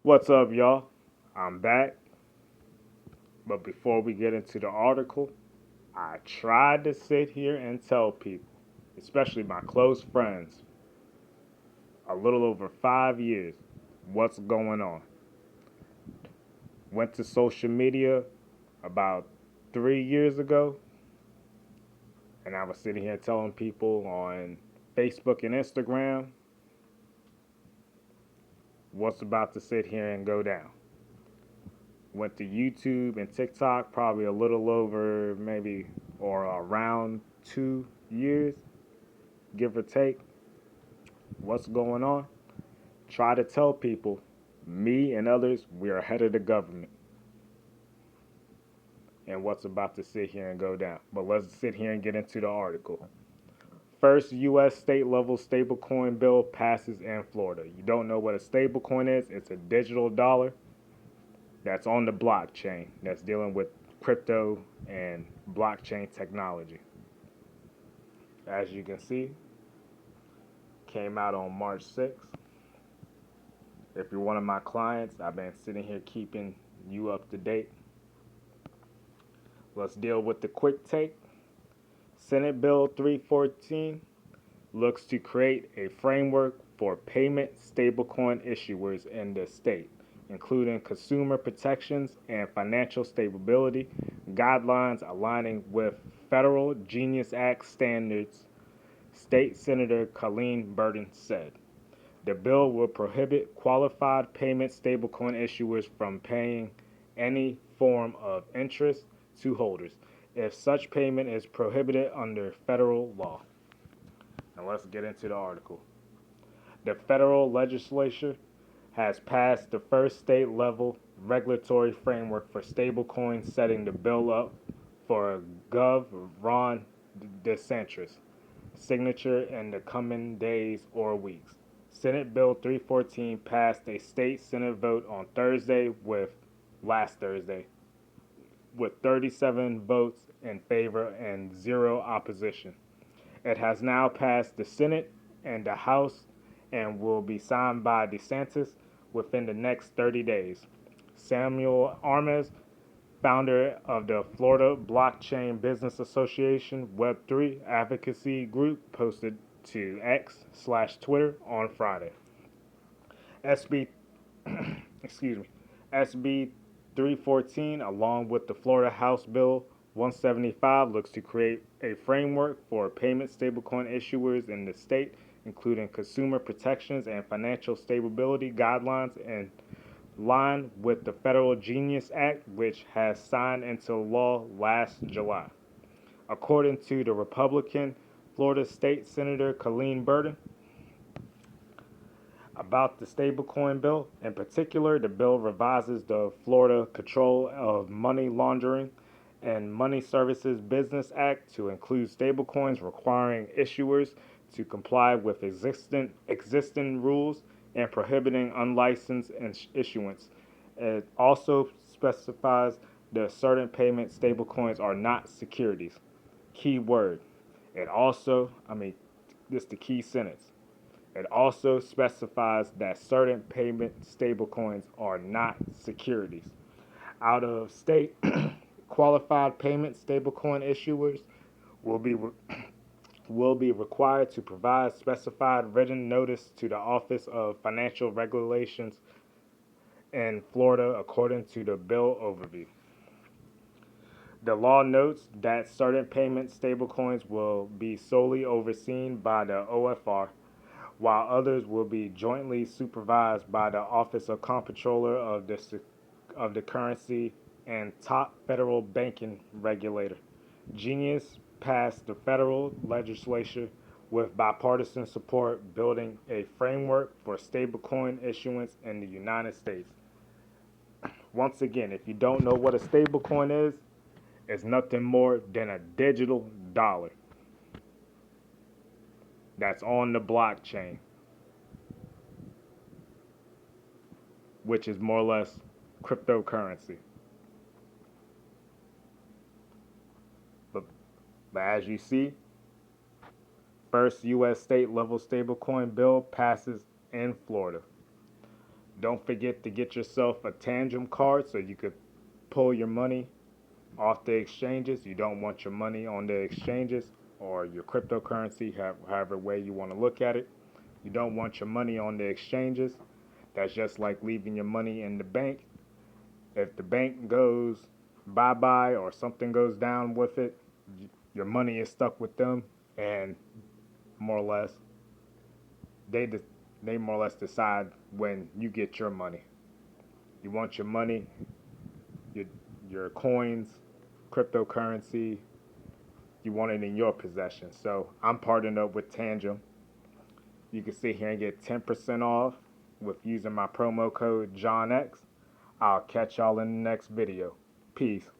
What's up, y'all? I'm back, but before we get into the article, I tried to sit here and tell people, especially my close friends, a little over 5 years, what's going on. Went to social media about 3 years ago, and I was sitting here telling people on Facebook and Instagram what's about to sit here and go down. Went to YouTube and TikTok probably a little over maybe or around 2 years, give or take, what's going on. Try to tell people, me and others, we are ahead of the government and what's about to sit here and go down. But let's sit here and get into the article. First U.S. state level stablecoin bill passes in Florida. You don't know what a stablecoin is? It's a digital dollar that's on the blockchain that's dealing with crypto and blockchain technology. As you can see, came out on March 6th. If you're one of my clients, I've been sitting here keeping you up to date. Let's deal with the quick take. Senate Bill 314 looks to create a framework for payment stablecoin issuers in the state, including consumer protections and financial stability guidelines aligning with federal Genius Act standards, State Senator Colleen Burton said. The bill will prohibit qualified payment stablecoin issuers from paying any form of interest to holders if such payment is prohibited under federal law. Now let's get into the article. The federal legislature has passed the first state level regulatory framework for stablecoins, setting the bill up for Gov. Ron DeSantis' signature in the coming days or weeks. Senate Bill 314 passed a state Senate vote on Thursday last Thursday with 37 votes in favor and zero opposition. It has now passed the Senate and the House and will be signed by DeSantis within the next 30 days. Samuel Armes, founder of the Florida Blockchain Business Association Web3 advocacy group, posted to X/Twitter on Friday. SB excuse me, SB 314, along with the Florida House Bill 175, looks to create a framework for payment stablecoin issuers in the state, including consumer protections and financial stability guidelines in line with the Federal Genius Act, which has signed into law last July. According to the Republican Florida State Senator Colleen Burton, about the stablecoin bill. In particular, the bill revises the Florida Control of Money Laundering and Money Services Business Act to include stablecoins, requiring issuers to comply with existing rules and prohibiting unlicensed issuance. It also specifies that certain payment stablecoins are not securities. Key word. It also, this is the key sentence. It also specifies that certain payment stablecoins are not securities. Out of state qualified payment stablecoin issuers will be will be required to provide specified written notice to the Office of Financial Regulations in Florida, according to the bill overview. The law notes that certain payment stablecoins will be solely overseen by the OFR, while others will be jointly supervised by the Office of Comptroller of the Currency and top federal banking regulator. Genius passed the federal legislature with bipartisan support, building a framework for stablecoin issuance in the United States. Once again, if you don't know what a stablecoin is, it's nothing more than a digital dollar that's on the blockchain, which is more or less cryptocurrency. But, but as you see, first U.S. state level stablecoin bill passes in Florida. Don't forget to get yourself a Tangem card so you could pull your money off the exchanges. You don't want your money on the exchanges or your cryptocurrency, however way you want to look at it. You don't want your money on the exchanges. That's just like leaving your money in the bank. If the bank goes bye bye or something goes down with it, your money is stuck with them, and more or less they they more or less decide when you get your money. You want your money, your your coins, cryptocurrency. You want it in your possession. So I'm partnered up with Tangem. You can sit here and get 10% off with using my promo code JohnX. I'll catch y'all in the next video. Peace.